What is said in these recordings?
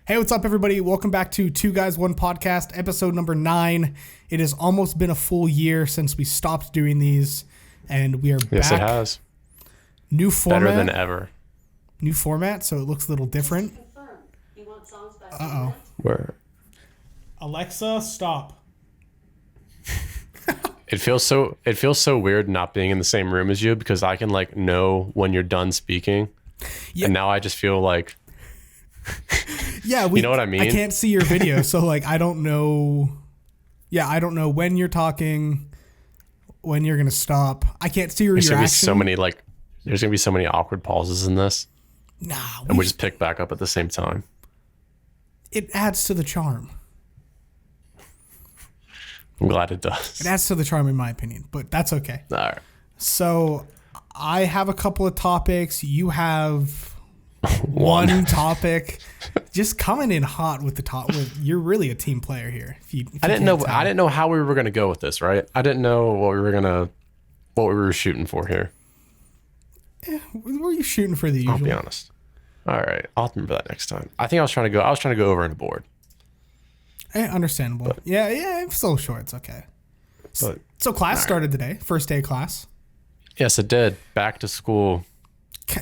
Hey, what's up, everybody? Welcome back to Two Guys, One Podcast, episode number 9. It has almost been a full year since we stopped doing these, and we are back. Yes, it has. New format. Better than ever. New format, so it looks a little different. Uh-oh. Where? Alexa, stop. It feels so weird not being in the same room as you because I can like know when you're done speaking. Yeah. And now I just feel like yeah, you know what I mean? I can't see your video, so like I don't know. Yeah, I don't know when you're talking, when you're gonna stop. I can't see your reaction. There's gonna be so many awkward pauses in this. Nah, and we just pick back up at the same time. It adds to the charm. I'm glad it does. It adds to the charm, in my opinion, but that's okay. All right. So I have a couple of topics. You have one topic. Just coming in hot with the top. You're really a team player here. I didn't know how we were gonna go with this, right? I didn't know what we were shooting for here. What were you shooting for the usual? I'll be honest. All right, I'll remember that next time. I think I was trying to go over on a board. Understandable. But, yeah, it's so short. It's okay. But, so class started today. First day of class. Yes, it did. Back to school.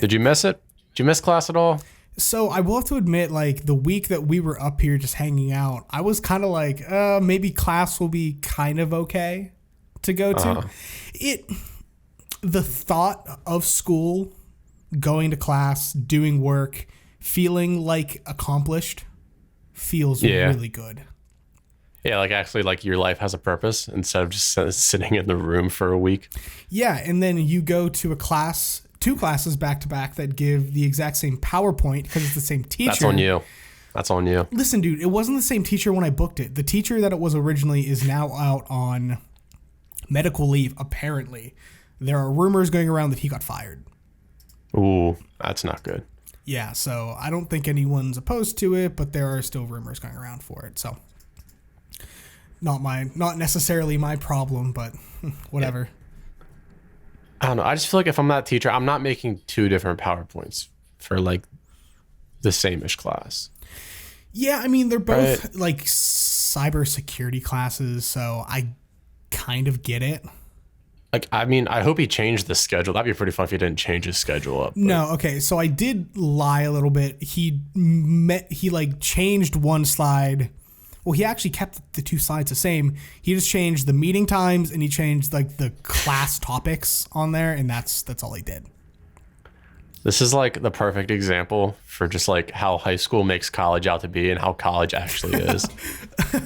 Did you miss it? Did you miss class at all? So I will have to admit, like the week that we were up here just hanging out, I was kind of like, maybe class will be kind of okay to go to. The thought of school, going to class, doing work, feeling like accomplished feels really good. Yeah, like actually like your life has a purpose instead of just sitting in the room for a week. Yeah, and then you go to two classes back to back that give the exact same PowerPoint because it's the same teacher. That's on you. Listen, dude, it wasn't the same teacher when I booked it. The teacher that it was originally is now out on medical leave, apparently. There are rumors going around that he got fired. Ooh, that's not good. Yeah, so I don't think anyone's opposed to it, but there are still rumors going around for it. So not necessarily my problem, but whatever. I don't know. I just feel like if I'm that teacher, I'm not making 2 different PowerPoints for like the same-ish class. Yeah, I mean, they're both like cybersecurity classes, so I kind of get it. Like, I mean, I hope he changed the schedule. That'd be pretty fun if he didn't change his schedule up. But. No, okay. So I did lie a little bit. He like changed one slide. Well, he actually kept the 2 slides the same. He just changed the meeting times and he changed like the class topics on there, and that's all he did. This is like the perfect example for just like how high school makes college out to be and how college actually is.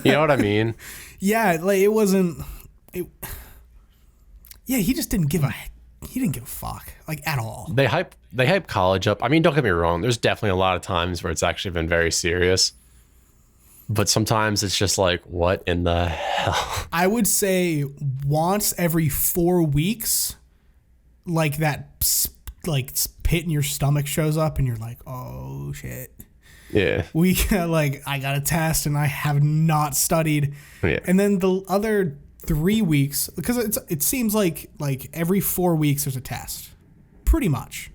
You know what I mean? Yeah, like it wasn't. Yeah, he just didn't give a fuck, like, at all. They hype college up. I mean, don't get me wrong. There's definitely a lot of times where it's actually been very serious. But sometimes it's just like, what in the hell? I would say once every 4 weeks, like that, like pit in your stomach shows up and you're like, oh shit. Yeah. I got a test and I have not studied. Yeah. And then the other 3 weeks, because it seems like every 4 weeks there's a test, pretty much.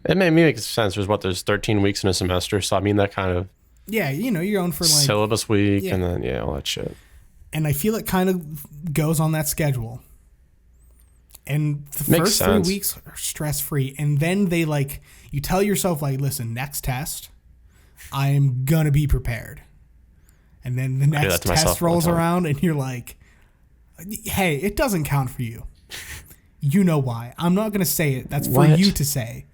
It makes sense. There's 13 weeks in a semester, so I mean that kind of you're going for like syllabus week and then all that shit. And I feel it kind of goes on that schedule. And the Makes first 3 weeks are stress free, and then they like you tell yourself like, listen, next test, I am gonna be prepared. And then the next test rolls around, and you're like, hey, it doesn't count for you. You know why. I'm not going to say it. That's for you to say.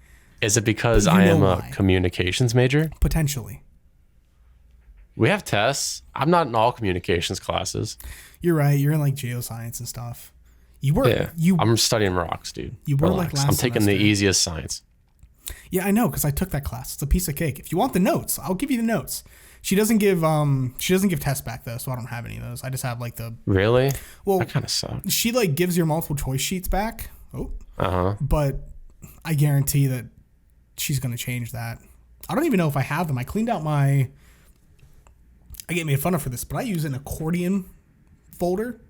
Is it because I am a communications major? Potentially. We have tests. I'm not in all communications classes. You're right. You're in like geoscience and stuff. You were. Yeah. I'm studying rocks, dude. You were like last I'm taking the easiest science. Yeah, I know, because I took that class. It's a piece of cake. If you want the notes, I'll give you the notes. She doesn't give tests back though, so I don't have any of those. I just have like the Really? Well, that kind of sucks. She like gives your multiple choice sheets back. But I guarantee that she's gonna change that. I don't even know if I have them. I cleaned out I get made fun of for this, but I use an accordion folder.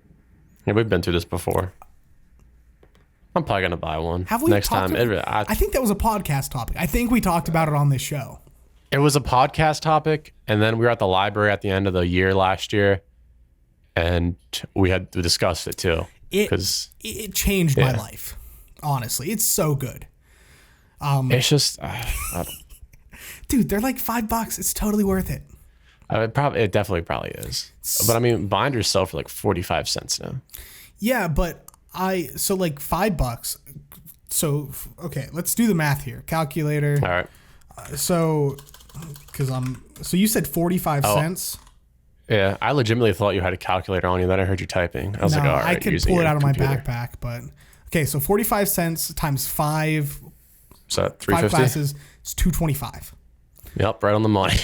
Yeah, we've been through this before. I'm probably gonna buy one. Have we next time? I think that was a podcast topic. I think we talked about it on this show. It was a podcast topic, and then we were at the library at the end of the year last year, and we had to discuss it too. It changed my life. Honestly, it's so good. It's just, dude, they're like $5. It's totally worth it. It definitely probably is. But I mean, binders sell for like 45 cents now. Yeah, but so like $5. So okay, let's do the math here. Calculator. All right. So you said 45 cents. Yeah, I legitimately thought you had a calculator on you. Then I heard you typing. I was like, all right, I could pull it out of my backpack, but okay. So 45 cents times 5. So 350. 5 classes is $2.25. Yep, right on the money.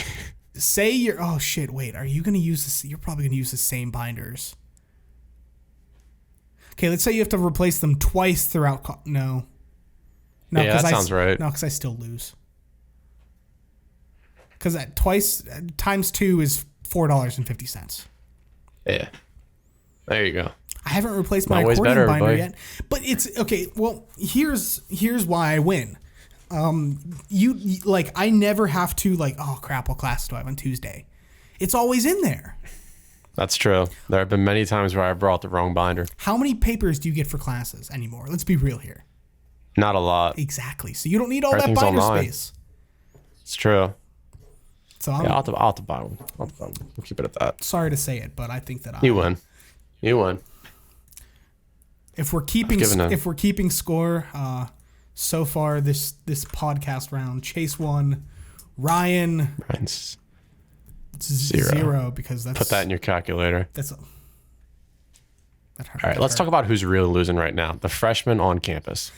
Say you're. Oh shit! Wait, are you gonna use this? You're probably gonna use the same binders. Okay, let's say you have to replace them twice throughout. No. Yeah, that sounds right. No, because I still lose. Because that twice times 2 is $4.50. Yeah. There you go. I haven't replaced my accordion binder yet, but it's okay. Well, here's why I win. You like I never have to like, oh crap, what class do I have on Tuesday? It's always in there. That's true. There have been many times where I brought the wrong binder. How many papers do you get for classes anymore? Let's be real here. Not a lot. Exactly. So you don't need all that binder space. It's true. So I'll have to buy one. We'll keep it at that. Sorry to say it, but I think that You win. If we're keeping score, so far this podcast round, Chase won. Ryan's 0 because that's put that in your calculator. That hurt. All right, let's talk about who's really losing right now. The freshmen on campus.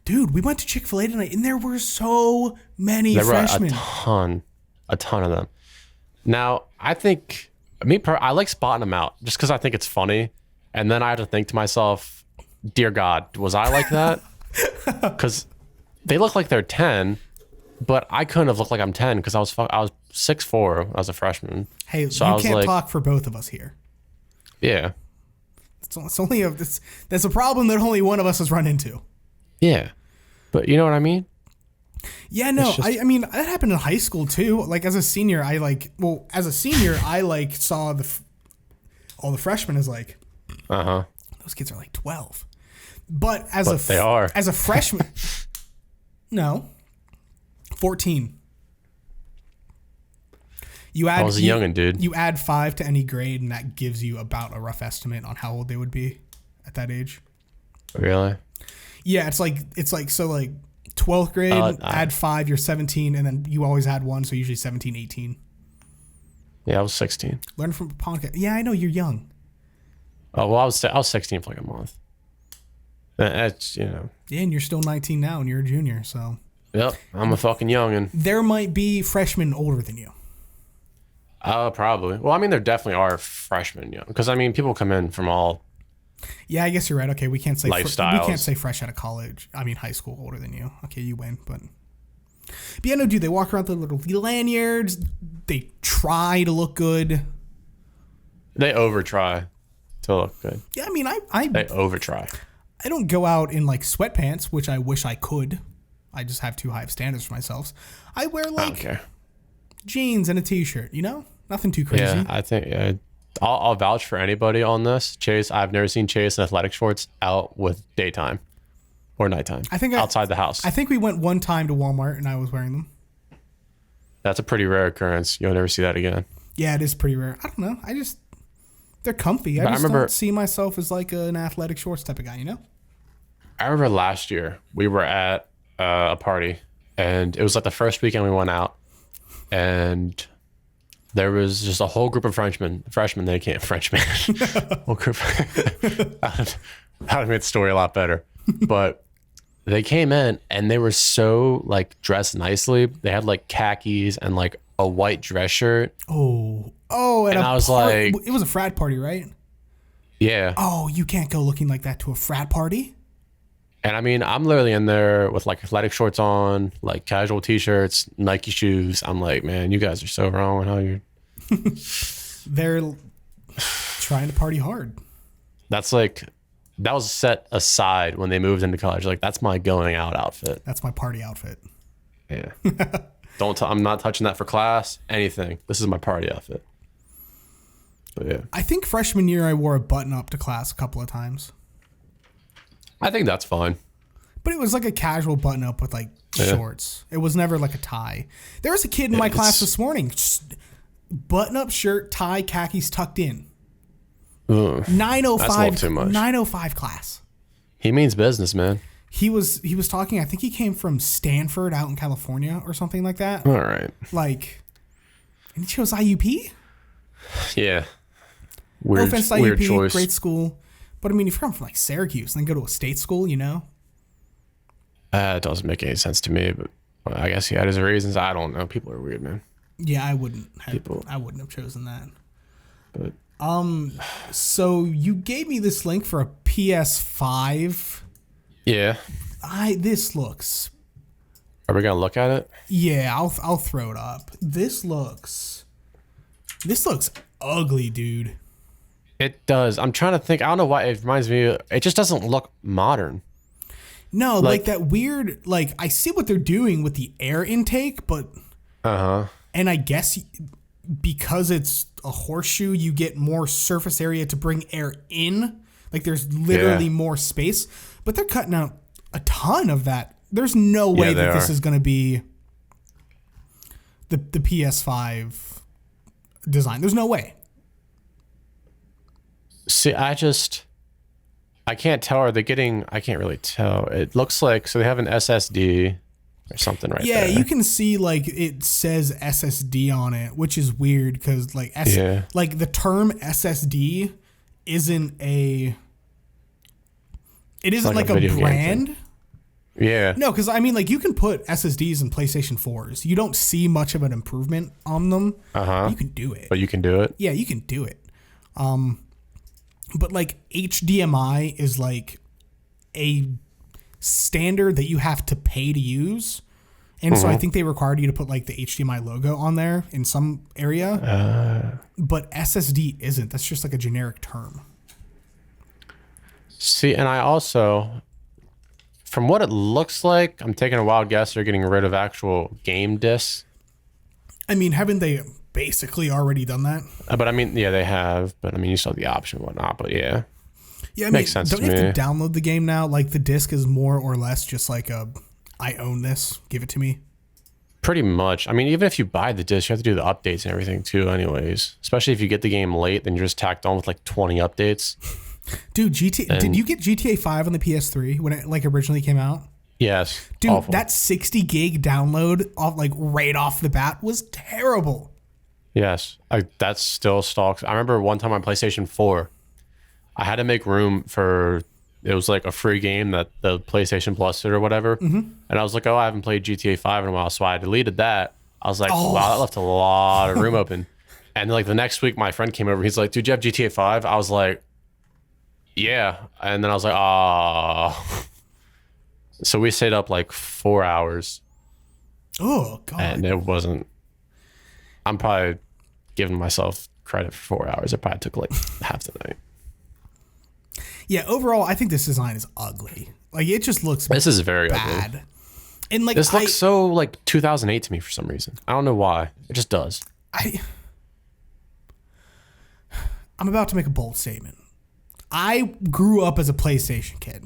Dude, we went to Chick-fil-A tonight, and there were so many freshmen. There were a ton of them. Now, I think I like spotting them out just because I think it's funny, and then I have to think to myself, "Dear God, was I like that?" Because they look like they're 10, but I couldn't have looked like I'm 10 because I was 6'4" as a freshman. Hey, so you can't talk for both of us here. Yeah, it's only that's a problem that only one of us has run into. Yeah, but you know what I mean? Yeah, no, I mean, that happened in high school too. Like as a senior, I saw all the freshmen as like, those kids are like 12. But as a freshman, no, 14. I was a youngin', dude. You add 5 to any grade, and that gives you about a rough estimate on how old they would be at that age. Really? Yeah, it's like so like 12th grade, add 5, you're 17, and then you always add 1, so usually 17, 18. Yeah, I was 16. Learn from a podcast. Yeah, I know you're young. Oh well, I was 16 for like a month. That's Yeah, and you're still 19 now, and you're a junior, so. Yep, I'm a fucking youngin'. There might be freshmen older than you. Probably. Well, I mean, there definitely are freshmen young, because I mean, people come in from all. Yeah, I guess you're right. Okay, we can't say lifestyles. We can't say fresh out of college. I mean, high school older than you. Okay, you win, but yeah, no, dude. They walk around with little lanyards. They try to look good. They over try to look good. Yeah, I mean, they over try. I don't go out in like sweatpants, which I wish I could. I just have too high of standards for myself. I wear like jeans and a t-shirt. You know, nothing too crazy. Yeah, I think. I'll vouch for anybody on this. Chase, I've never seen Chase in athletic shorts out with daytime or nighttime. I think outside the house. I think we went one time to Walmart and I was wearing them. That's a pretty rare occurrence. You'll never see that again. Yeah, it is pretty rare. I don't know. They're comfy. I don't see myself as like an athletic shorts type of guy, you know? I remember last year we were at a party and it was like the first weekend we went out and there was just a whole group of freshmen. They can't Frenchman. Whole group. That would make the story a lot better. But they came in and they were so like dressed nicely. They had like khakis and like a white dress shirt. And I was like, it was a frat party, right? Yeah. Oh, you can't go looking like that to a frat party. And I mean, I'm literally in there with like athletic shorts on, like casual t-shirts, Nike shoes. I'm like, man, you guys are so wrong with how you're. They're trying to party hard. That's like, that was set aside when they moved into college. Like, that's my going out outfit. That's my party outfit. Yeah. I'm not touching that for class. Anything. This is my party outfit. But yeah. I think freshman year I wore a button up to class a couple of times. I think that's fine. But it was like a casual button up with like shorts. It was never like a tie. There was a kid in my class this morning, just button up shirt, tie, khakis tucked in. 9:05. That's a little too much. 9:05 class. He means business, man. He was talking. I think he came from Stanford out in California or something like that. All right. Like, and he chose IUP. Yeah. Weird, no offense to weird IUP, choice. great school. But I mean, if you're from like Syracuse and then go to a state school, you know? It doesn't make any sense to me, but I guess he had his reasons. I don't know. People are weird, man. Yeah, I wouldn't have chosen that. But so you gave me this link for a PS5. yeah. This looks. Are we gonna look at it? Yeah, I'll throw it up. This looks ugly, dude. It does. I'm trying to think. I don't know why it reminds me. It just doesn't look modern. No, like that weird. Like I see what they're doing with the air intake, but. And I guess because it's a horseshoe, you get more surface area to bring air in. Like there's literally more space, but they're cutting out a ton of that. There's no way that this is going to be the PS5 design. There's no way. See, I can't tell. Are they getting? I can't really tell. It looks like so they have an SSD or something right there. Yeah, you can see like it says SSD on it, which is weird because like like the term SSD isn't a like a brand. Yeah. No, because I mean like you can put SSDs in PlayStation 4s. You don't see much of an improvement on them. You can do it. But you can do it? Yeah, you can do it. But like HDMI is like a standard that you have to pay to use. And so I think they required you to put like the HDMI logo on there in some area. But SSD isn't. That's just like a generic term. See, and I also, from what it looks like, I'm taking a wild guess they're getting rid of actual game discs. I mean, haven't they basically already done that? But I mean, yeah, they have. But I mean, you still have the option and whatnot. But yeah. Yeah, I mean, makes sense don't to you me. have to download the game now? Like the disc is more or less just like I own this, give it to me. Pretty much. I mean, even if you buy the disc, you have to do the updates and everything too anyways. Especially if you get the game late, then you're just tacked on with like 20 updates. Dude, did you get GTA 5 on the PS3 when it like originally came out? Yes. Dude, awful. that 60 gig download off like right off the bat was terrible. Yes. That's still stalks. I remember one time on PlayStation 4, I had to make room for, it was like a free game that the PlayStation Plus or whatever. And I was like, oh, I haven't played GTA 5 in a while. So I deleted that. I was like, wow, that left a lot of room open. And like the next week, my friend came over. He's like, dude, you have GTA 5? I was like, yeah. And then I was like, oh. So we stayed up like 4 hours. Oh, God. And it wasn't, I'm probably giving myself credit for 4 hours. It probably took like half the night. Yeah, overall, I think this design is ugly. Like, it just looks This is very bad. ugly. And like, This looks so like 2008 to me for some reason. I don't know why. It just does. I'm about to make a bold statement. I grew up as a PlayStation kid.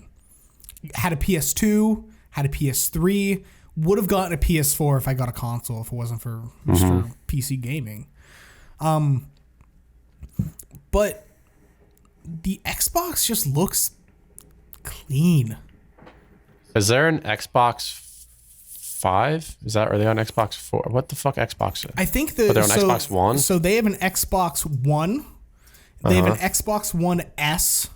Had a PS2, had a PS3, would have gotten a PS4 if I got a console if it wasn't for PC gaming. But the Xbox just looks clean. Is there an Xbox 5? Are they on Xbox 4? What the fuck Xbox? I think they're on Xbox One? So they have an Xbox One. They have an Xbox One S,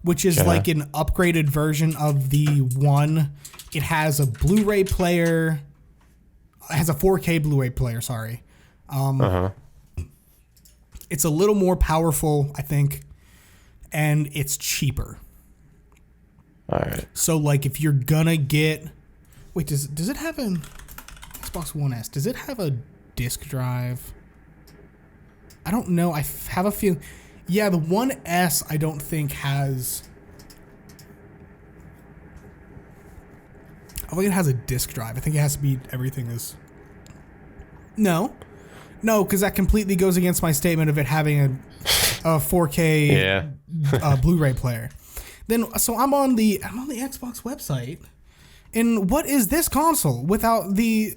which is like an upgraded version of the One. It has a Blu-ray player. It has a 4K Blu-ray player, sorry. It's a little more powerful, I think, and it's cheaper. All right. So, like, if you're gonna get... Wait, does it have an Xbox One S? Does it have a disk drive? I don't know. I have a feeling... Yeah, the One S, I don't think has... I think it has a disk drive. I think it has to be... Everything is No, because that completely goes against my statement of it having a 4K Blu-ray player. Then, so I'm on the Xbox website, and what is this console without the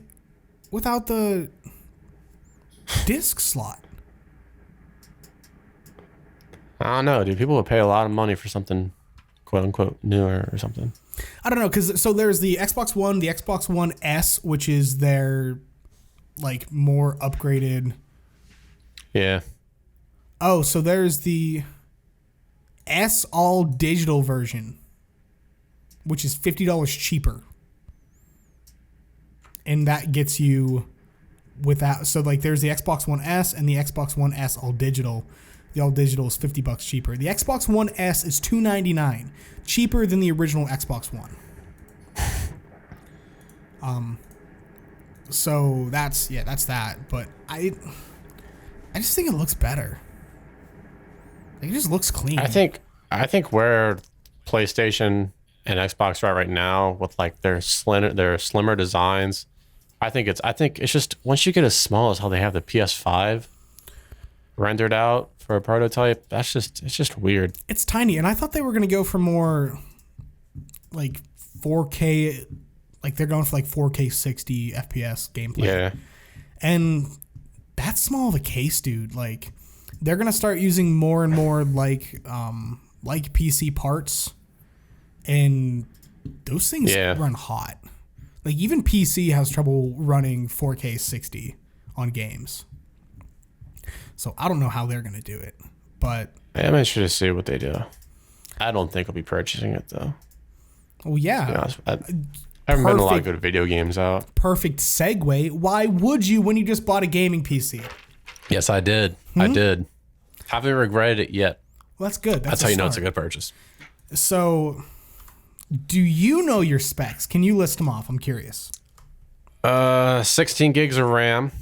disc slot? I don't know, dude. People would pay a lot of money for something, quote unquote, newer or something. I don't know, because so there's the Xbox One, the Xbox One S, which is their like more upgraded. Yeah. Oh, so there's the S all digital version, which is $50 cheaper, and that gets you without. So like, there's the Xbox One S and the Xbox One S all digital. The all digital is $50 cheaper. The Xbox One S is $299, cheaper than the original Xbox One. So that's that. But I just think it looks better. Like, it just looks clean. I think where PlayStation and Xbox are right now with like their slimmer designs, I think it's just once you get as small as how they have the PS5 rendered out for a prototype, it's just weird. It's tiny, and I thought they were gonna go for more like 4K, like they're going for like 4K 60 FPS gameplay. Yeah. And that's small of a case, dude. Like, they're gonna start using more and more like PC parts, and those things run hot. Like, even PC has trouble running 4K 60 on games. So I don't know how they're gonna do it, but I'm interested to see what they do. I don't think I'll be purchasing it though. Well, yeah. To be honest, I haven't been a lot of good video games out. Perfect segue. Why would you when you just bought a gaming PC? Yes, I did. I did. Haven't regretted it yet. Well, that's good. That's how you know it's a good purchase. So, do you know your specs? Can you list them off? I'm curious. 16 gigs of RAM.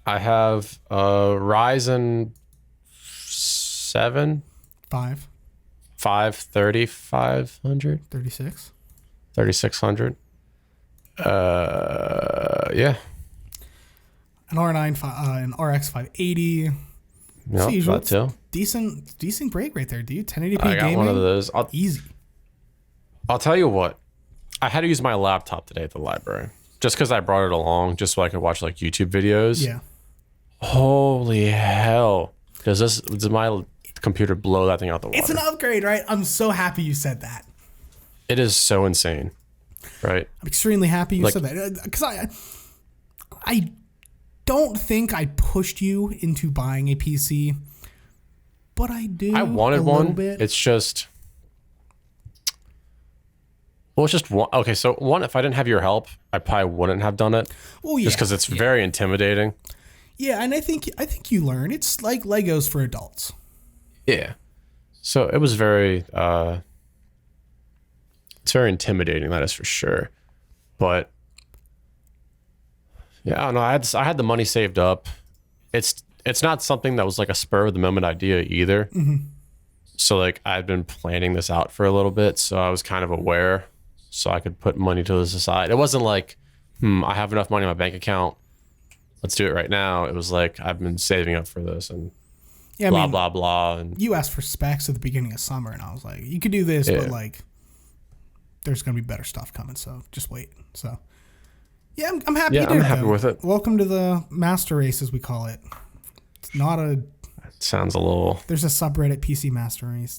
I have Ryzen 7 3500 36 3600. Yeah. An R9 an RX 580. No, that too. Decent break right there, dude. 1080p I got gaming. one of those. Easy. I'll tell you what. I had to use my laptop today at the library just because I brought it along just so I could watch like YouTube videos. Yeah. Holy hell. Does my computer blow that thing out the water? It's an upgrade, right? I'm so happy you said that. It is so insane, right? I'm extremely happy you said that. Because I don't think I pushed you into buying a PC, but I do. I wanted one. Bit. It's just... Well, it's just one. Okay, so one, if I didn't have your help, I probably wouldn't have done it. Well, yeah. Just because it's very intimidating. Yeah, and I think you learn. It's like Legos for adults. Yeah. So it was very it's very intimidating, that is for sure. But yeah, I don't know. I had the money saved up. It's not something that was like a spur of the moment idea either. Mm-hmm. So like I'd been planning this out for a little bit, so I was kind of aware, so I could put money to the side. It wasn't like, I have enough money in my bank account, let's do it right now. It was like, I've been saving up for this and blah, blah. And you asked for specs at the beginning of summer, and I was like, you could do this, but like, there's going to be better stuff coming, so just wait. So, yeah, I'm happy. Yeah, I'm happy with it. Welcome to the master race, as we call it. It's not a... It sounds a little... There's a subreddit, PC Master Race.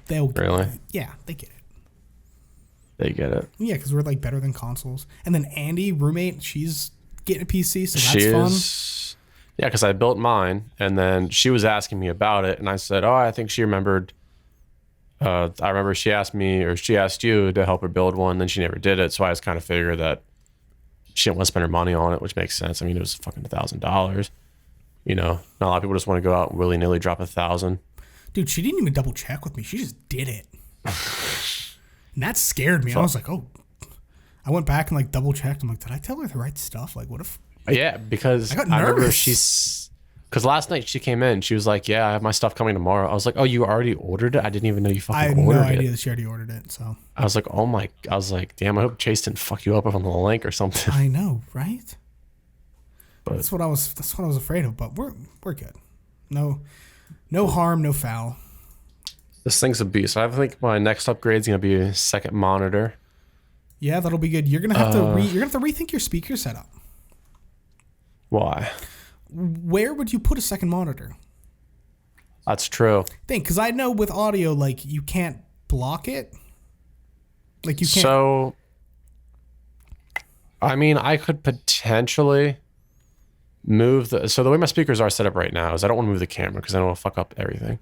They'll get really? it. Yeah, they get it. They get it. Yeah, because we're like better than consoles. And then Andy, roommate, she's getting a PC, so that's fun. Yeah, because I built mine, and then she was asking me about it, and I said, I think she remembered. I remember she asked me, or she asked you to help her build one, then she never did it, so I just kind of figured that she didn't want to spend her money on it, which makes sense. I mean, it was fucking $1,000. You know, not a lot of people just want to go out and willy-nilly drop $1,000. Dude, she didn't even double check with me. She just did it. And that scared me. I was like, oh. I went back and like double checked. I'm like, did I tell her the right stuff? Like, what if... Yeah, because I got nervous. remember because last night she came in, she was like, yeah, I have my stuff coming tomorrow. I was like, oh, you already ordered it? I didn't even know you fucking ordered it. I had no idea that she already ordered it, so. I was like, damn, I hope Chase didn't fuck you up on the link or something. I know, right? But That's what I was afraid of. But we're good. No harm, no foul. this thing's a beast. I think my next upgrade's gonna be a second monitor. Yeah, that'll be good. You're gonna have to rethink your speaker setup. Why? Where would you put a second monitor? That's true. Because I know with audio, like, you can't block it. Like, you can't. So, I mean, I could potentially move so the way my speakers are set up right now is I don't want to move the camera because then it'll fuck up everything.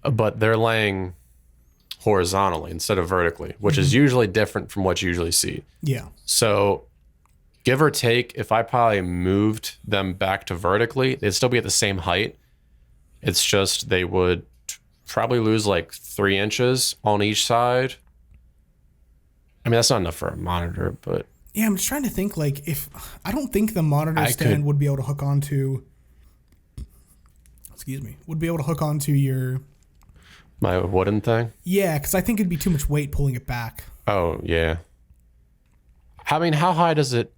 But they're laying horizontally instead of vertically, which is usually different from what you usually see. Yeah. So, give or take, if I probably moved them back to vertically, they'd still be at the same height. It's just they would probably lose like 3 inches on each side. I mean, that's not enough for a monitor, but... Yeah, I'm just trying to think, like, if... I don't think the monitor stand would be able to hook onto... Excuse me. Would be able to hook onto your... My wooden thing? Yeah, because I think it'd be too much weight pulling it back. Oh, yeah. I mean, how high does it...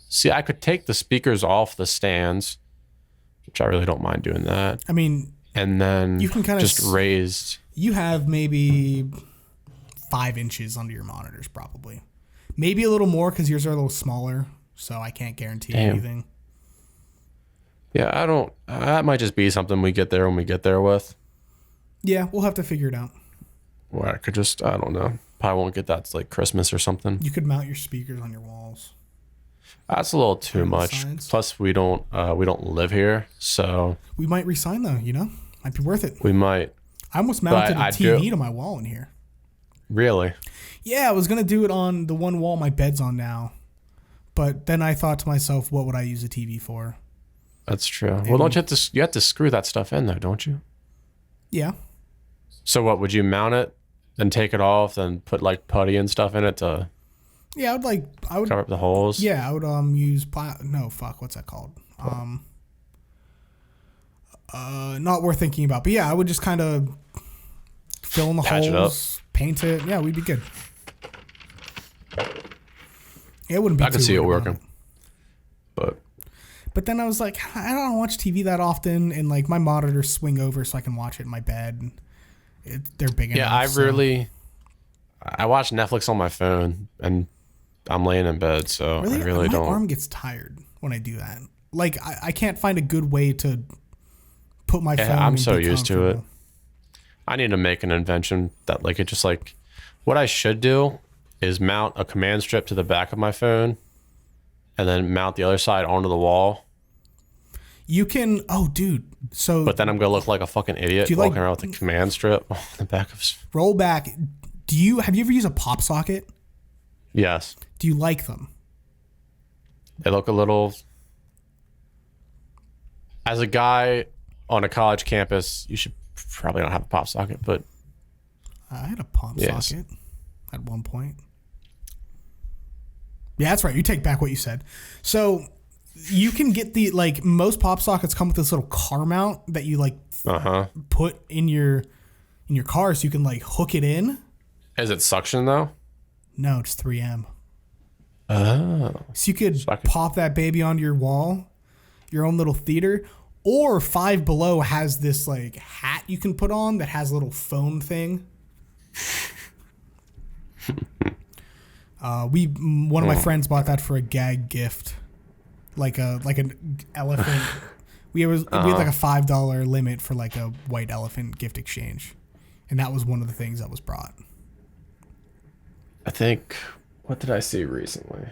See, I could take the speakers off the stands, which I really don't mind doing that. I mean... And then you can kind of just raised... You have maybe 5 inches under your monitors, probably. Maybe a little more because yours are a little smaller, so I can't guarantee anything. Yeah, I don't... That might just be something we get there when we get there with. Yeah, we'll have to figure it out. Or I could just... I don't know. Probably won't get that to like Christmas or something. You could mount your speakers on your walls. That's a little too much. Signs. Plus, we don't live here, so... We might resign, though, you know? Might be worth it. We might. I almost mounted a TV to my wall in here. Really? Yeah, I was going to do it on the one wall my bed's on now. But then I thought to myself, what would I use a TV for? That's true. Well, don't you have to screw that stuff in though, don't you? Yeah. So what, would you mount it, then take it off, then put like putty and stuff in it to... Yeah, I would cover up the holes? Yeah, I would use... what's that called? Not worth thinking about. But yeah, I would just kind of fill in the holes, paint it. Yeah, we'd be good. It wouldn't be. I could see it working. But then I was like, I don't watch TV that often, and like my monitors swing over so I can watch it in my bed. They're big enough. Yeah, I watch Netflix on my phone, and I'm laying in bed, so I really don't. My arm gets tired when I do that. Like I can't find a good way to put my phone. I'm so used to it. I need to make an invention that like it just like what I should do is mount a command strip to the back of my phone and then mount the other side onto the wall. You can, dude. So, but then I'm gonna look like a fucking idiot walking around with a command strip on the back of. Roll back. Have you ever used a pop socket? Yes. Do you like them? They look a little. As a guy on a college campus, you should probably not have a pop socket, but I had a pop socket at one point. Yeah, that's right. You take back what you said. So you can get most pop sockets come with this little car mount that you put in your car so you can hook it in. Is it suction though? No, it's 3M. Oh. So you could pop that baby onto your wall, your own little theater, or Five Below has this hat you can put on that has a little phone thing. One of my friends bought that for a gag gift, like an elephant. we had like a $5 limit for like a white elephant gift exchange, and that was one of the things that was brought. I think. What did I see recently?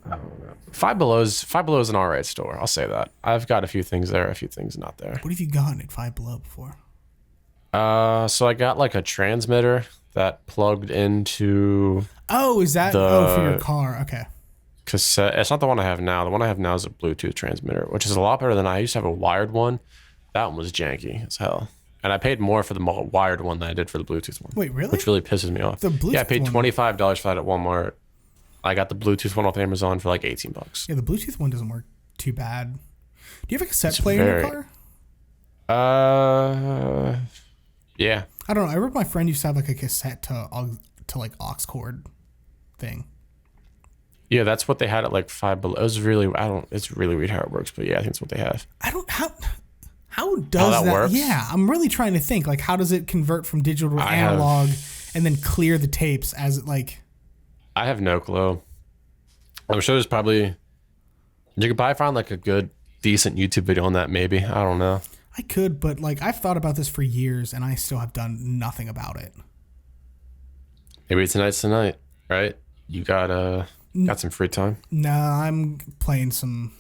I don't know. Five Below's an alright store. I'll say that. I've got a few things there, a few things not there. What have you gotten at Five Below before? So I got like a transmitter that plugged into. Oh, is that for your car? Okay. Cassette. It's not the one I have now. The one I have now is a Bluetooth transmitter, which is a lot better than I used to have a wired one. That one was janky as hell. And I paid more for the wired one than I did for the Bluetooth one. Wait, really? Which really pisses me off. The Bluetooth I paid $25 for that at Walmart. I got the Bluetooth one off Amazon for like $18. Yeah, the Bluetooth one doesn't work too bad. Do you have a cassette player in your car? Yeah. I don't know. I remember my friend used to have like a cassette to aux cord thing. Yeah, that's what they had at like Five Below. It was really, I don't, it's really weird how it works, but yeah, I think it's what they have. I don't, how does that works? Yeah, I'm really trying to think, like, how does it convert from digital to analog and then clear the tapes as it, like... I have no clue. I'm sure there's probably, you could probably find like a good, decent YouTube video on that maybe. I don't know. I could, but like, I've thought about this for years and I still have done nothing about it. Maybe tonight's tonight, right? You got some free time? No, I'm playing some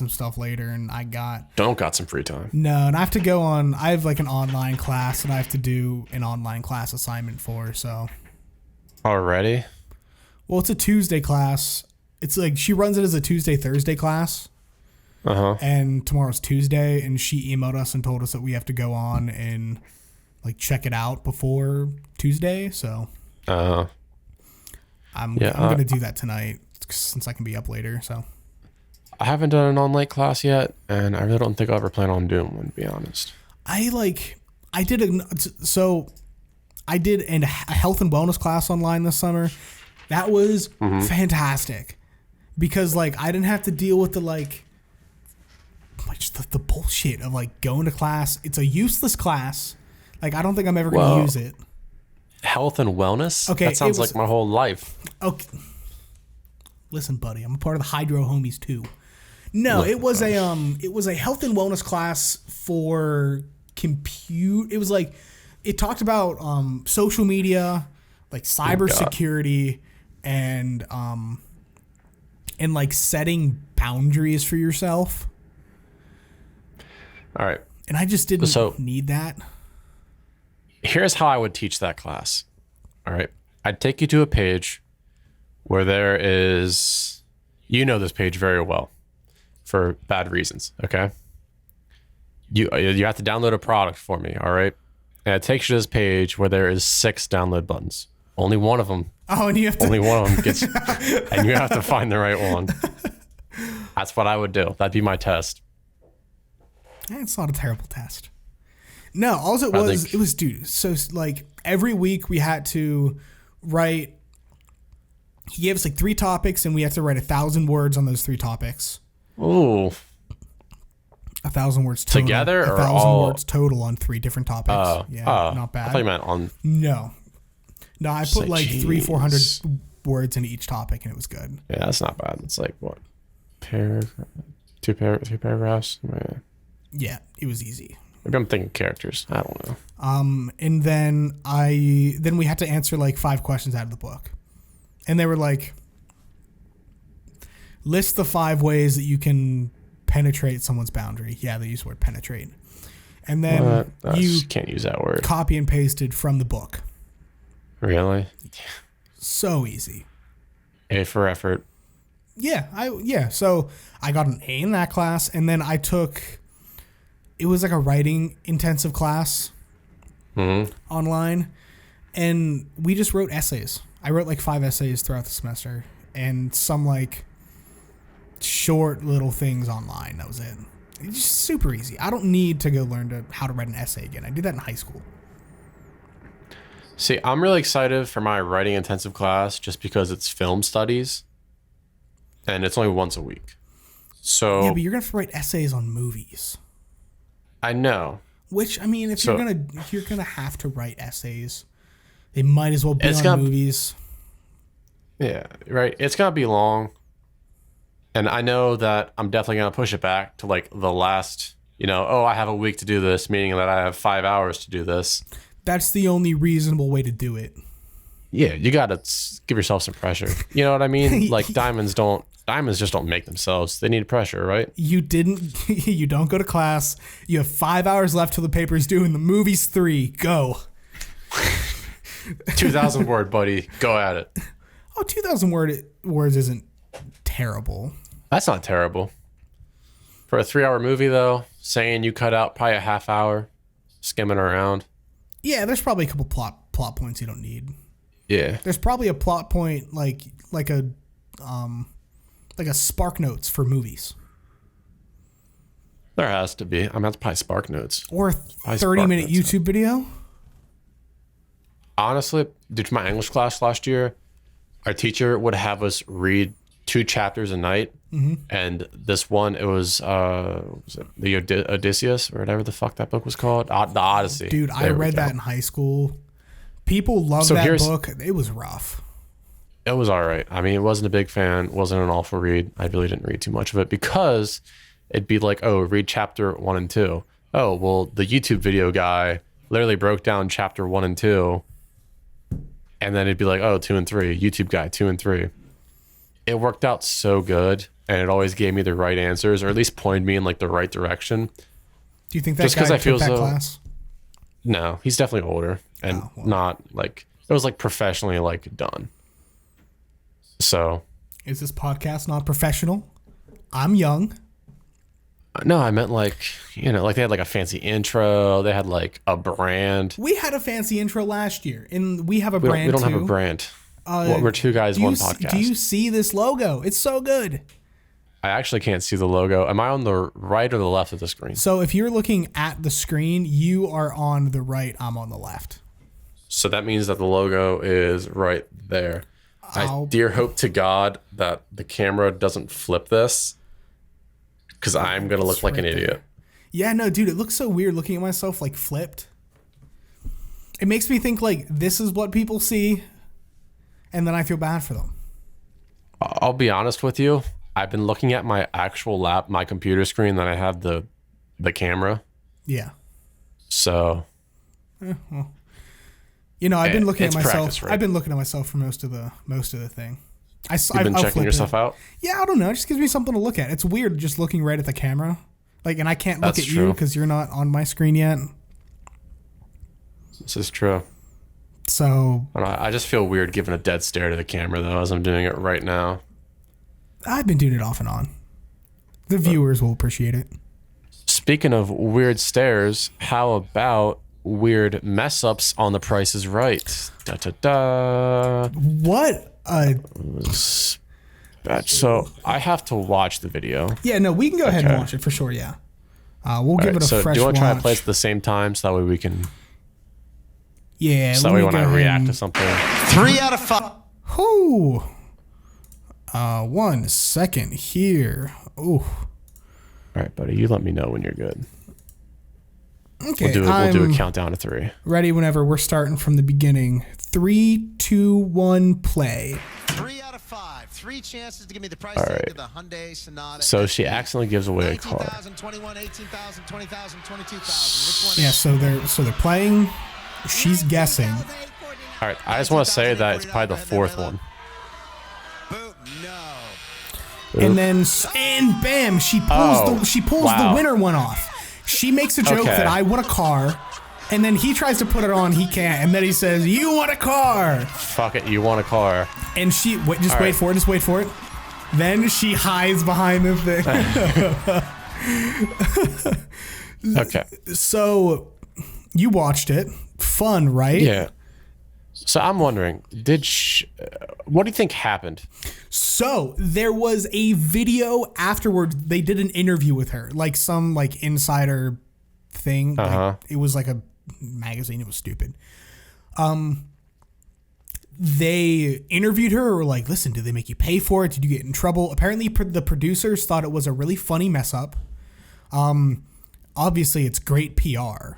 stuff later, and Don't got some free time. No, and I have to go on. I have like an online class, and I have to do an online class assignment for. So already? Well, it's a Tuesday class. It's like she runs it as a Tuesday Thursday class. And tomorrow's Tuesday, and she emailed us and told us that we have to go on and like check it out before Tuesday. So I'm gonna do that tonight since I can be up later. So I haven't done an online class yet, and I really don't think I'll ever plan on doing one, to be honest. I did a health and wellness class online this summer. That was fantastic because like I didn't have to deal with the bullshit of like going to class. It's a useless class. Like I don't think I'm ever going to use it. Health and wellness? Okay, that sounds like my whole life. Okay. Listen, buddy, I'm a part of the Hydro Homies too. No, it was a health and wellness class for compute. It was like it talked about social media, like cybersecurity, and like setting boundaries for yourself. All right. And I just didn't need that. Here's how I would teach that class. All right. I'd take you to a page where there is, you know this page very well for bad reasons, okay? You have to download a product for me, all right? And it takes you to this page where there is 6 download buttons. Only one of them. Oh, and you have to... Only one of them gets... and you have to find the right one. That's what I would do. That'd be my test. It's not a terrible test. No, all it was, dude, so like every week we had to write, he gave us like 3 topics and we had to write 1,000 words on those 3 topics. Ooh. 1,000 words total. Together or 1,000 words total on 3 different topics. Not bad. I thought you meant on. No, I put like 300-400 words into each topic and it was good. Yeah, that's not bad. It's like what? 2 paragraphs? Yeah, it was easy. Maybe I'm thinking characters. I don't know. And then we had to answer like 5 questions out of the book. And they were like, list the 5 ways that you can penetrate someone's boundary. Yeah, they use the word penetrate. And then you can't use that word. Copy and pasted from the book. Really? So easy. A for effort. Yeah. So I got an A in that class, and then I took... It was like a writing intensive class online, and we just wrote essays. I wrote like 5 essays throughout the semester and some like short little things online. That was it. It's just super easy. I don't need to go learn how to write an essay again. I did that in high school. See, I'm really excited for my writing intensive class just because it's film studies and it's only once a week. So yeah, but you're going to have to write essays on movies. I know. Which, I mean, if you're gonna have to write essays, they might as well be on movies. Yeah, right. It's gonna be long, and I know that I'm definitely gonna push it back to like the last. I have a week to do this, meaning that I have 5 hours to do this. That's the only reasonable way to do it. Yeah, you gotta give yourself some pressure. You know what I mean? Like diamonds just don't make themselves. They need pressure, right? You don't go to class. You have 5 hours left till the paper's due, and the movie's 3. Go. 2,000 word, buddy. Go at it. Oh, 2,000 words isn't terrible. That's not terrible. For a 3-hour movie, though, saying you cut out probably a half hour skimming around. Yeah, there's probably a couple plot points you don't need. Yeah. There's probably a plot point like a Spark Notes for movies. There has to be. I mean, that's probably Spark Notes. Or a 30-minute YouTube video. Honestly, due to my English class last year, our teacher would have us read 2 chapters a night. And this one, it was it the Odysseus or whatever the fuck that book was called, the Odyssey. Dude, I read that in high school. People loved that book. It was rough. It was all right. I mean, it wasn't a big fan. Wasn't an awful read. I really didn't read too much of it because it'd be like, oh, read chapter 1 and 2. Oh, well, the YouTube video guy literally broke down chapter 1 and 2, and then it'd be like, oh, 2 and 3. YouTube guy 2 and 3. It worked out so good, and it always gave me the right answers, or at least pointed me in like the right direction. Do you think that guy took that class? No, he's definitely older and not like, it was like professionally like done. So, is this podcast not professional? I'm young. No, I meant like, you know, like they had like a fancy intro. They had like a brand. We had a fancy intro last year, and we have a brand. We don't have a brand. We're 2 guys, 1 podcast. Do you see this logo? It's so good. I actually can't see the logo. Am I on the right or the left of the screen? So if you're looking at the screen, you are on the right. I'm on the left. So that means that the logo is right there. I dear hope to God that the camera doesn't flip this, because I'm going to look like an idiot. Yeah, no, dude, it looks so weird looking at myself like flipped. It makes me think like this is what people see, and then I feel bad for them. I'll be honest with you. I've been looking at my actual my computer screen that I have the camera. Yeah. So. Well, you know, I've been looking at myself. Practice, right? I've been looking at myself for most of the thing. You've been checking yourself out? Yeah, I don't know. It just gives me something to look at. It's weird just looking right at the camera. Like, and I can't look at you because you're not on my screen yet. This is true. So. I just feel weird giving a dead stare to the camera, though, as I'm doing it right now. I've been doing it off and on. The viewers will appreciate it. Speaking of weird stares, how about weird mess ups on The Price is Right? Da, da, da. What? So I have to watch the video. Yeah, no, we can go ahead and watch it for sure. Yeah, we'll give it a fresh watch. Do you want to try and play it at the same time so that way we can? Yeah. So that way when I react to something. 3 out of 5. Whoo. 1 second here. Ooh. All right, buddy. You let me know when you're good. Okay. We'll do a countdown to 3. Ready whenever. We're starting from the beginning. 3, 2, 1, play. 3 out of 5. 3 chances to give me the price tag of the Hyundai Sonata. So she accidentally gives away a car. 21, 18,000, 20,000, 22,000. Yeah. So they're playing. She's guessing. All right. I just want to say that it's probably the 4th one. And then bam, she pulls the winner one off. She makes a joke that I want a car, and then he tries to put it on, he can't, and then he says, "You want a car?" Fuck it, you want a car. And she wait for it. Then she hides behind the thing. Okay. So you watched it. Fun, right? Yeah. So I'm wondering, what do you think happened? So there was a video afterwards. They did an interview with her, like some like insider thing. Like, it was like a magazine. It was stupid. They interviewed her, or were like, listen, did they make you pay for it? Did you get in trouble? Apparently the producers thought it was a really funny mess up. Obviously it's great PR.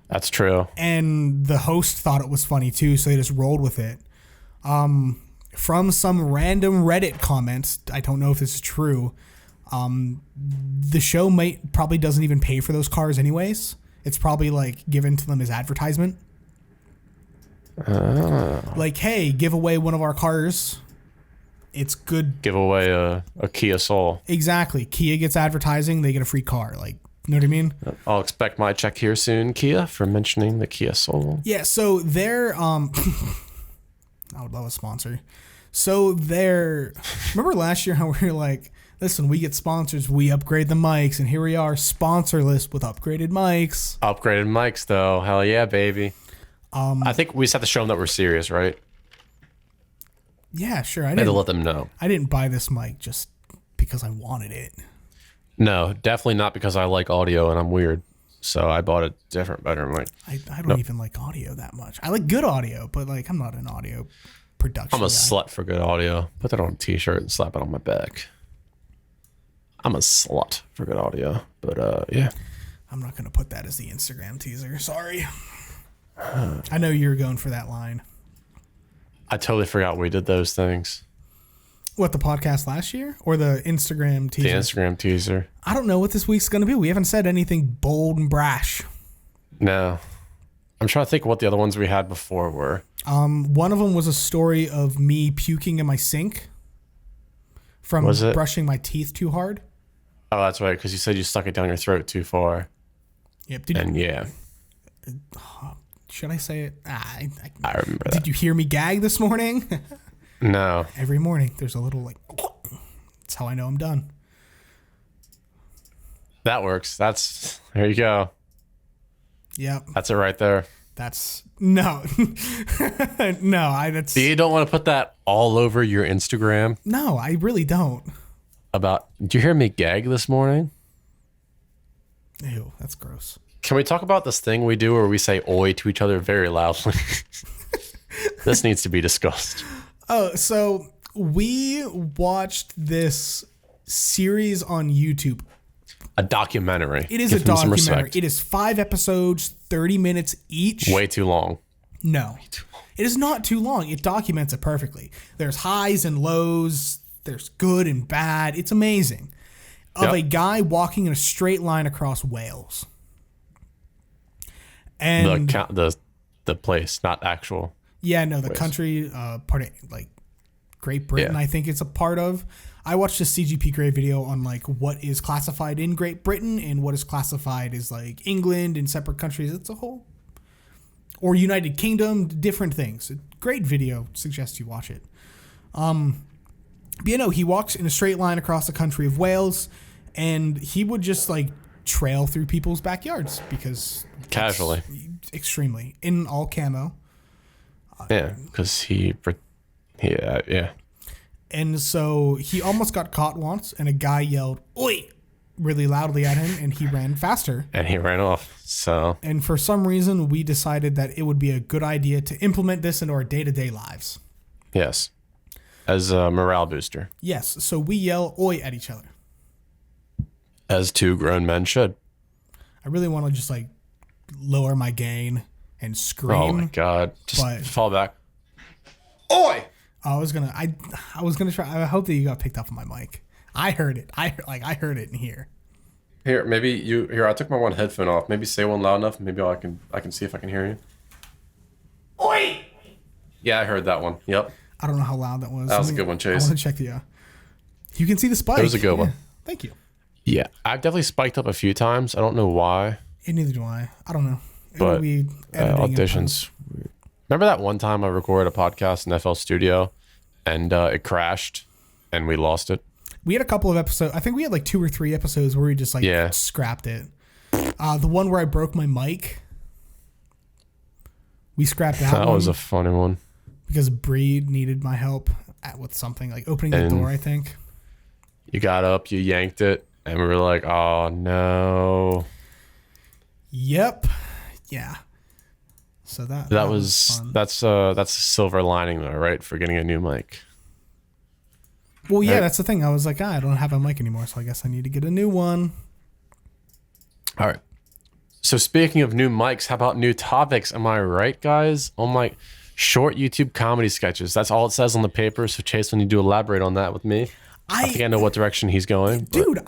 That's true. And the host thought it was funny too, so they just rolled with it. From some random Reddit comments, I don't know if this is true, the show probably doesn't even pay for those cars anyways. It's probably like given to them as advertisement. Like, hey, give away one of our cars. It's good. Give away a Kia Soul. Exactly. Kia gets advertising, they get a free car. Like, you know what I mean? I'll expect my check here soon, Kia, for mentioning the Kia Soul. Yeah, so they're I would love a sponsor. So remember last year how we were like, listen, we get sponsors, we upgrade the mics, and here we are, sponsorless with upgraded mics. Upgraded mics, though. Hell yeah, baby. I think we just have to show them that we're serious, right? Yeah, sure. I had to let them know. I didn't buy this mic just because I wanted it. No, definitely not because I like audio and I'm weird. So I bought a different, better mic. I don't even like audio that much. I like good audio, but like I'm not an audio production. I'm a guy. slut for good audio. Put that on a t-shirt and slap it on my back. I'm a slut for good audio. But yeah. I'm not going to put that as the Instagram teaser. Sorry. I know you're going for that line. I totally forgot we did those things. What, the podcast last year or the Instagram teaser? The Instagram teaser. I don't know what this week's going to be. We haven't said anything bold and brash. No. I'm trying to think what the other ones we had before were. One of them was a story of me puking in my sink from brushing my teeth too hard. Oh, that's right, because you said you stuck it down your throat too far. Yep. Should I say it? I remember that. Did you hear me gag this morning? No. Every morning there's a little that's how I know I'm done. That works. There you go. Yep. That's it right there. That's no. That's You don't want to put that all over your Instagram? No, I really don't. Did you hear me gag this morning? Ew, that's gross. Can we talk about this thing we do where we say oi to each other very loudly? This needs to be discussed. Oh, so we watched this series on YouTube. A documentary. It is a documentary. It is 5 episodes, 30 minutes each. Way too long. No, it is not too long. It documents it perfectly. There's highs and lows. There's good and bad. It's amazing. Of a guy walking in a straight line across Wales. And the place, not actual. Yeah, no, the Wales. country, part of like Great Britain, Yeah. I think it's a part of. I watched a CGP Grey video on like what is classified in Great Britain and what is classified as like England and separate countries. It's a whole, or United Kingdom, different things. Great video. Suggest you watch it. But you know, he walks in a straight line across the country of Wales, and he would just like trail through people's backyards because Casually. Extremely in all camo. Yeah, because yeah. And so he almost got caught once, and a guy yelled "Oi!" really loudly at him, and he ran faster. And he ran off. So. And for some reason, we decided that it would be a good idea to implement this into our day-to-day lives. Yes. As a morale booster. Yes. So we yell "Oi!" at each other. As two grown men should. I really want to just like lower my gain and scream. Oh my God. Just fall back. Oi! I was gonna try. I hope that you got picked up on my mic. I heard it. I heard it in here. Here, maybe I took my one headphone off. Maybe say one loud enough. Maybe I can see if I can hear you. Oi! Yeah, I heard that one. Yep. I don't know how loud that was. That was a good one, Chase. I want to check the. You can see the spike. It was a good one. Thank you. Yeah, I've definitely spiked up a few times. I don't know why. And neither do I. I don't know. But be editing auditions. Remember that one time I recorded a podcast in FL Studio, and it crashed, and we lost it. We had a couple of episodes. I think we had like 2 or 3 episodes where we just like scrapped it. The one where I broke my mic, we scrapped that. That was a funny one because Bree needed my help with something like opening the door. I think you got up, you yanked it, and we were like, "Oh no!" Yep. Yeah. So that's fun. That's a silver lining though, right? For getting a new mic. Well, yeah, right? That's the thing. I was like, I don't have a mic anymore, so I guess I need to get a new one. All right. So speaking of new mics, how about new topics? Am I right, guys? Oh my, short YouTube comedy sketches. That's all it says on the paper. So Chase, when you do elaborate on that with me, I think I know what direction he's going. Dude,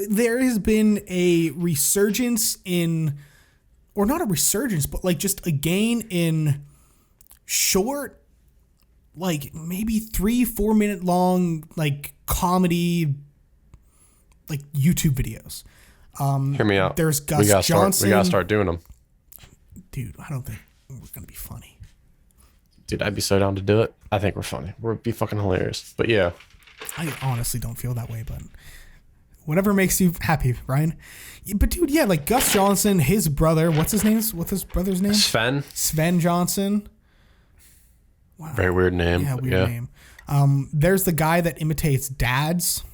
there has been a resurgence in, or not a resurgence, but like just a gain in short, like maybe 3-4 minute long, like comedy, like YouTube videos. Hear me out. There's Gus Johnson. We gotta start doing them. Dude, I don't think we're gonna be funny. Dude, I'd be so down to do it. I think we're funny. We'd be fucking hilarious. But yeah. I honestly don't feel that way, but whatever makes you happy, Ryan. But dude, yeah, like Gus Johnson, his brother, what's his name? What's his brother's name? Sven Johnson. Wow. Very weird name. Yeah, weird name. There's the guy that imitates dads.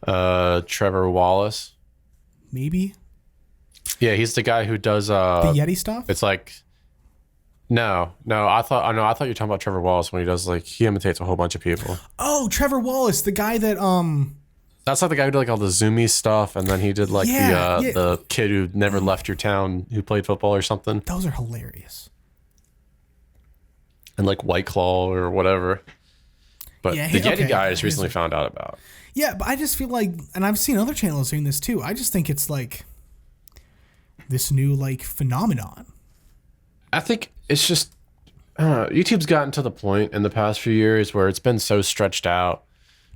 Trevor Wallace. Maybe. Yeah, he's the guy who does the Yeti stuff. It's like No, I thought you were talking about Trevor Wallace when he does like he imitates a whole bunch of people. Oh, Trevor Wallace, the guy that That's like the guy who did like all the Zoomy stuff, and then he did like the kid who never left your town who played football or something. Those are hilarious. And like White Claw or whatever. But the Yeti guy I just recently found out about. Yeah, but I just feel like, and I've seen other channels doing this too. I just think it's like this new like phenomenon. I think it's just YouTube's gotten to the point in the past few years where it's been so stretched out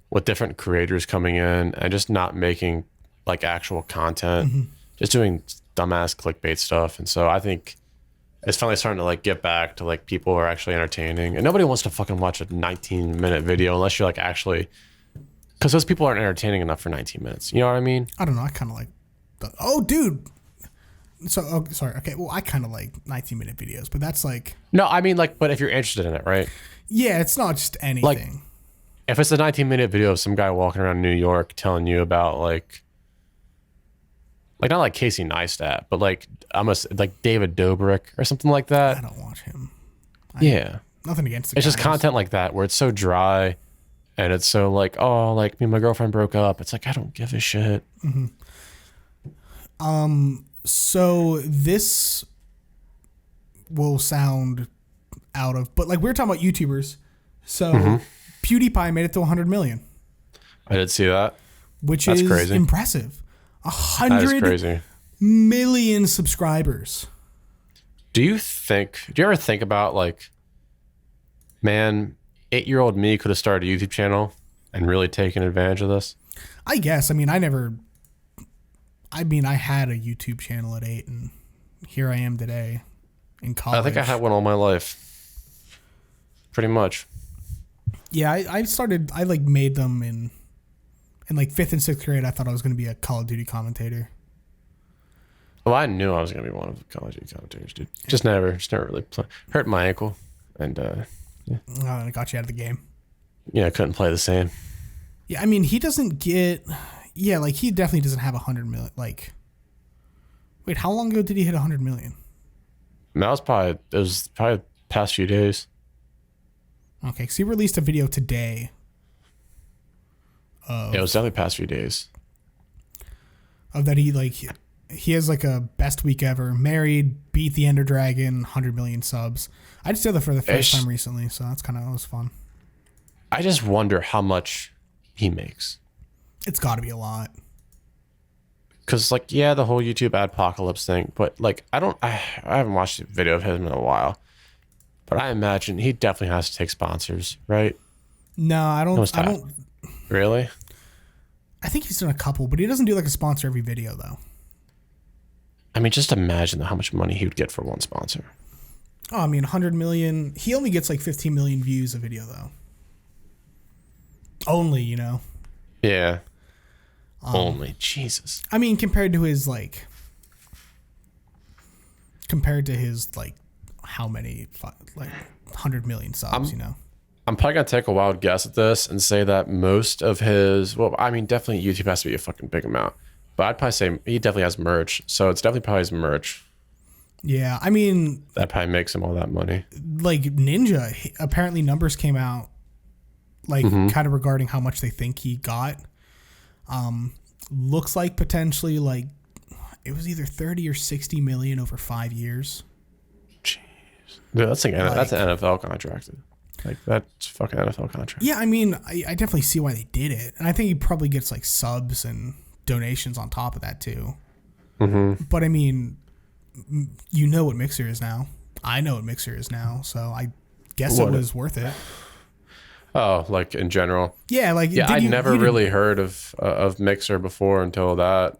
with different creators coming in and just not making like actual content, just doing dumbass clickbait stuff. And so I think it's finally starting to like get back to like people who are actually entertaining, and nobody wants to fucking watch a 19-minute video unless you're like actually, because those people aren't entertaining enough for 19 minutes. You know what I mean? I don't know. I kind of like, dude. So, sorry. Okay. Well, I kind of like 19-minute videos, but that's like. No, I mean like, but if you're interested in it, right? Yeah, it's not just anything. Like, if it's a 19-minute video of some guy walking around New York telling you about like not like Casey Neistat, but like like David Dobrik or something like that. I don't watch him. Nothing against the It's just content like that where it's so dry and it's so like, oh, like me and my girlfriend broke up. It's like, I don't give a shit. So this will sound out of, but like we were talking about YouTubers. So PewDiePie made it to 100 million. I did see that. That's is crazy. Impressive. 100 million subscribers. Do you ever think about like, man, 8-year-old me could have started a YouTube channel and really taken advantage of this? I guess. I had a YouTube channel at 8 and here I am today in college. I think I had one all my life. Pretty much. Yeah, I like made them in like 5th and 6th grade. I thought I was going to be a Call of Duty commentator. Well, I knew I was going to be one of the Call of Duty commentators, dude. Just never really hurt my ankle. And, yeah. Oh, it got you out of the game. Yeah, I couldn't play the same. Yeah, he doesn't get... Yeah, like, he definitely doesn't have 100 million. Like... Wait, how long ago did he hit 100 million? It was probably the past few days. Okay, because he released a video today. It was definitely past few days. Of that he has like a best week ever. Married, beat the Ender Dragon, 100 million subs. I just did that for the first time recently, so that was fun. I just wonder how much he makes. It's got to be a lot. Because like, yeah, the whole YouTube adpocalypse thing, but like, I haven't watched a video of him in a while, but I imagine he definitely has to take sponsors, right? No, I don't. Really? I think he's done a couple, but he doesn't do like a sponsor every video though. Just imagine how much money he would get for one sponsor. Oh, 100 million. He only gets like 15 million views a video though. Only, Yeah. Only. Jesus. Compared to his how many 100 million subs, I'm probably going to take a wild guess at this and say that most of his, definitely YouTube has to be a fucking big amount. But I'd probably say he definitely has merch. So it's definitely probably his merch. Yeah, that probably makes him all that money. Like Ninja, apparently numbers came out kind of regarding how much they think he got. Looks like potentially it was either 30 or 60 million over 5 years. Jeez. Dude, that's an NFL contract. Like, that's fucking NFL contract. Yeah, I definitely see why they did it. And I think he probably gets subs and donations on top of that too. Mm-hmm. But you know what Mixer is now. I know what Mixer is now, so I guess it was worth it. Oh, like in general? Yeah, I'd never really heard of Mixer before until that.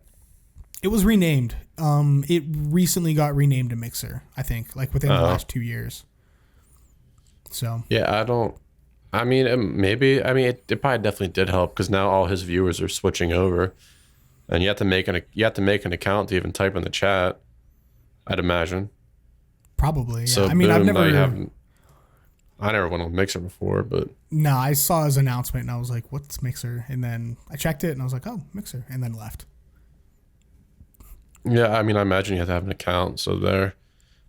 It was renamed. It recently got renamed to Mixer, I think, within the last 2 years. So. Yeah, it probably definitely did help because now all his viewers are switching over, and you have to make an account to even type in the chat. I'd imagine. Probably. Yeah. So I never went on Mixer before, but no, I saw his announcement and I was like, "What's Mixer?" And then I checked it and I was like, "Oh, Mixer," and then left. Yeah, I imagine you have to have an account. So there,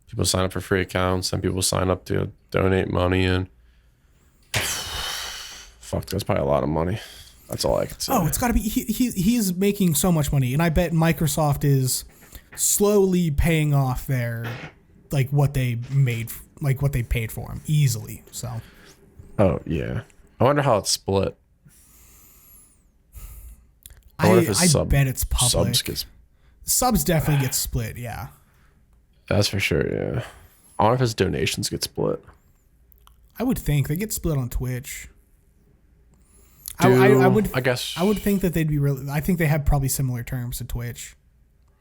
People sign up for free accounts. Some people sign up to donate money, and fuck, that's probably a lot of money. That's all I can say. Oh, it's got to be. He's making so much money, and I bet Microsoft is slowly paying off their what they made, what they paid for him easily. So. Oh yeah, I wonder how it's split. I bet it's public. Subs definitely get split. Yeah. That's for sure. Yeah. I wonder if his donations get split. I would think they get split on Twitch. I would think that they'd be really. I think they have probably similar terms to Twitch.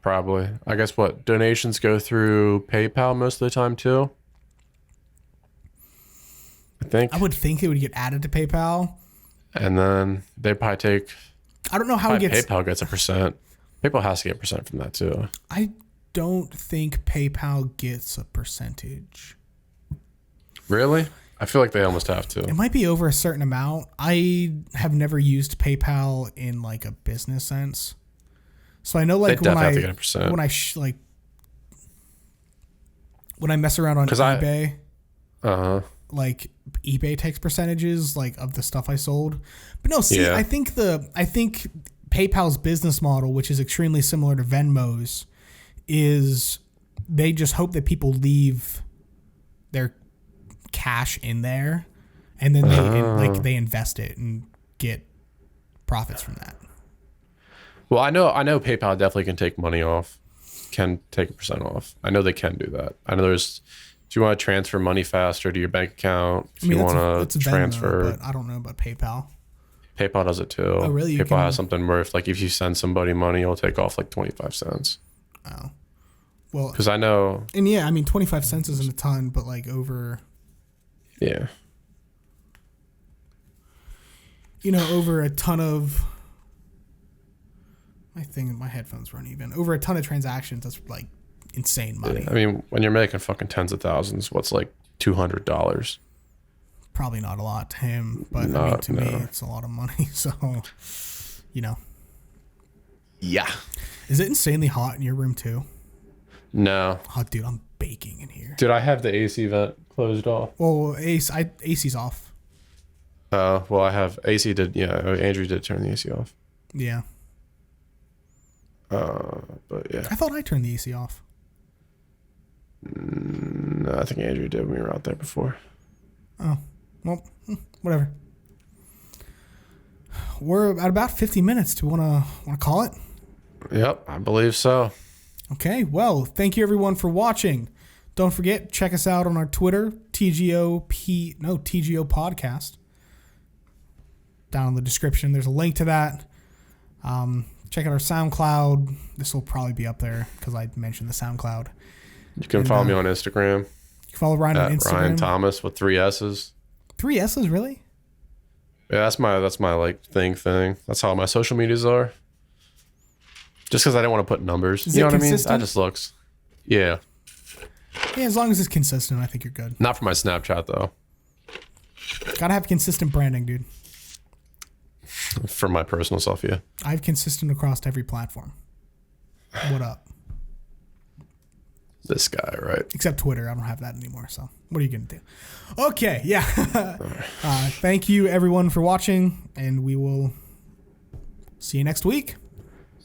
Probably. I guess what donations go through PayPal most of the time too. I would think it would get added to PayPal, and then they probably take. I don't know how it gets. PayPal gets a percent. PayPal has to get a percent from that too. I don't think PayPal gets a percentage. Really? I feel like they almost have to. It might be over a certain amount. I have never used PayPal in a business sense, so I know they definitely have to get a percent. When I mess around on eBay. eBay takes percentages of the stuff I sold. But no, see, yeah. I think PayPal's business model, which is extremely similar to Venmo's, is they just hope that people leave their cash in there, and then they invest it and get profits from that. Well, I know PayPal definitely can take money off, can take a percent off. I know they can do that. I know there's. Do you want to transfer money faster to your bank account? If you want to transfer, but I don't know about PayPal. PayPal does it too. Oh, really? PayPal has something where if you send somebody money, it'll take off 25 cents. Oh, well, because I know. And yeah, I mean 25 cents isn't a ton, but over. Yeah. Over a ton of. My headphones run even. Over a ton of transactions, that's insane money. Yeah, I mean, when you're making fucking tens of thousands, what's $200? Probably not a lot to him, but to me, it's a lot of money. So, Yeah. Is it insanely hot in your room too? No. Oh, dude, I'm baking in here. Dude, I have the AC vent closed off. Well, AC's off. Well, I have AC did. Yeah, Andrew did turn the AC off. Yeah. But yeah. I thought I turned the AC off. No, I think Andrew did when we were out there before. Oh, well, whatever. We're at about 50 minutes. Do you want to call it? Yep, I believe so. Okay, well, thank you everyone for watching. Don't forget, check us out on our Twitter, TGO Podcast. Down in the description, there's a link to that. Check out our SoundCloud. This will probably be up there because I mentioned the SoundCloud. You can follow me on Instagram. You can follow Ryan on Instagram. Ryan Thomas with 3 S's. 3 S's, really? Yeah, that's my thing. That's how my social medias are. Just because I didn't want to put numbers. Is you know what consistent? I mean? That just looks. Yeah. Yeah, as long as it's consistent, I think you're good. Not for my Snapchat though. Gotta have consistent branding, dude. For my personal self, yeah. I have consistent across every platform. What up? This guy, right? Except Twitter. I don't have that anymore, so what are you going to do? Okay, yeah. Thank you, everyone, for watching, and we will see you next week.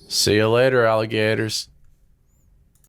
See you later, alligators.